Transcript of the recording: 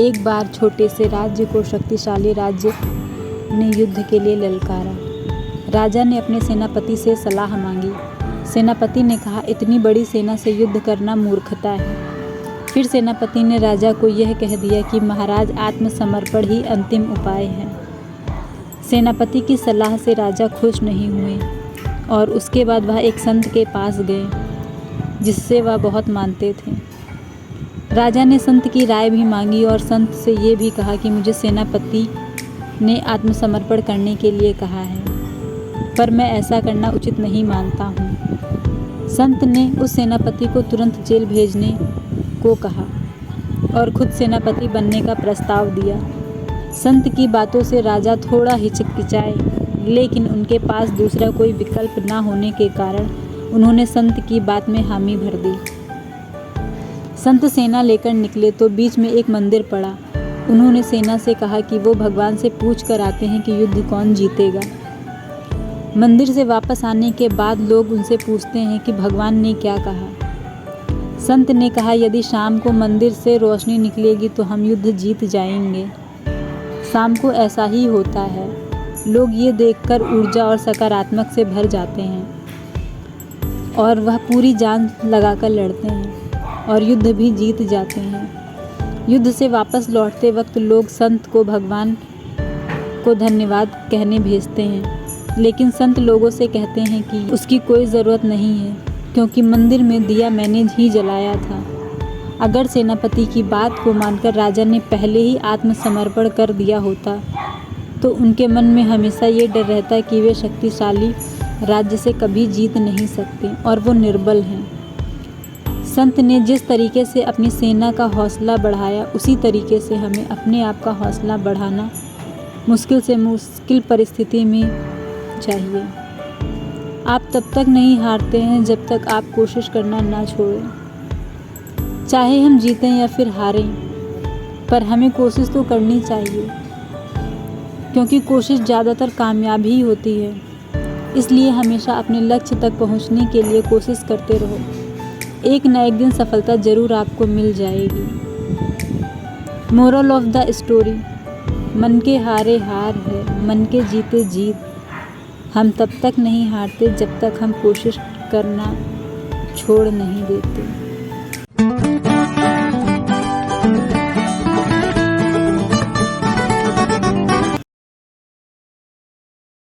एक बार छोटे से राज्य को शक्तिशाली राज्य ने युद्ध के लिए ललकारा। राजा ने अपने सेनापति से सलाह मांगी। सेनापति ने कहा, इतनी बड़ी सेना से युद्ध करना मूर्खता है। फिर सेनापति ने राजा को यह कह दिया कि महाराज, आत्मसमर्पण ही अंतिम उपाय है। सेनापति की सलाह से राजा खुश नहीं हुए और उसके बाद वह एक संत के पास गए जिससे वह बहुत मानते थे। राजा ने संत की राय भी मांगी और संत से ये भी कहा कि मुझे सेनापति ने आत्मसमर्पण करने के लिए कहा है, पर मैं ऐसा करना उचित नहीं मानता हूँ। संत ने उस सेनापति को तुरंत जेल भेजने को कहा और खुद सेनापति बनने का प्रस्ताव दिया। संत की बातों से राजा थोड़ा हिचकिचाए, लेकिन उनके पास दूसरा कोई विकल्प न होने के कारण उन्होंने संत की बात में हामी भर दी। संत सेना लेकर निकले तो बीच में एक मंदिर पड़ा। उन्होंने सेना से कहा कि वो भगवान से पूछ कर आते हैं कि युद्ध कौन जीतेगा। मंदिर से वापस आने के बाद लोग उनसे पूछते हैं कि भगवान ने क्या कहा। संत ने कहा, यदि शाम को मंदिर से रोशनी निकलेगी तो हम युद्ध जीत जाएंगे। शाम को ऐसा ही होता है। लोग ये देखकर ऊर्जा और सकारात्मक से भर जाते हैं और वह पूरी जान लगाकर लड़ते हैं और युद्ध भी जीत जाते हैं। युद्ध से वापस लौटते वक्त लोग संत को भगवान को धन्यवाद कहने भेजते हैं, लेकिन संत लोगों से कहते हैं कि उसकी कोई ज़रूरत नहीं है क्योंकि मंदिर में दिया मैंने ही जलाया था। अगर सेनापति की बात को मानकर राजा ने पहले ही आत्मसमर्पण कर दिया होता तो उनके मन में हमेशा ये डर रहता कि वे शक्तिशाली राज्य से कभी जीत नहीं सकते और वो निर्बल हैं। संत ने जिस तरीके से अपनी सेना का हौसला बढ़ाया, उसी तरीके से हमें अपने आप का हौसला बढ़ाना मुश्किल से मुश्किल परिस्थिति में चाहिए। आप तब तक नहीं हारते हैं जब तक आप कोशिश करना ना छोड़ें। चाहे हम जीतें या फिर हारें, पर हमें कोशिश तो करनी चाहिए, क्योंकि कोशिश ज़्यादातर कामयाब ही होती है। इसलिए हमेशा अपने लक्ष्य तक पहुंचने के लिए कोशिश करते रहो। एक न एक दिन सफलता ज़रूर आपको मिल जाएगी। मोरल ऑफ द स्टोरी, मन के हारे हार है, मन के जीते जीत। हम तब तक नहीं हारते जब तक हम कोशिश करना छोड़ नहीं देते।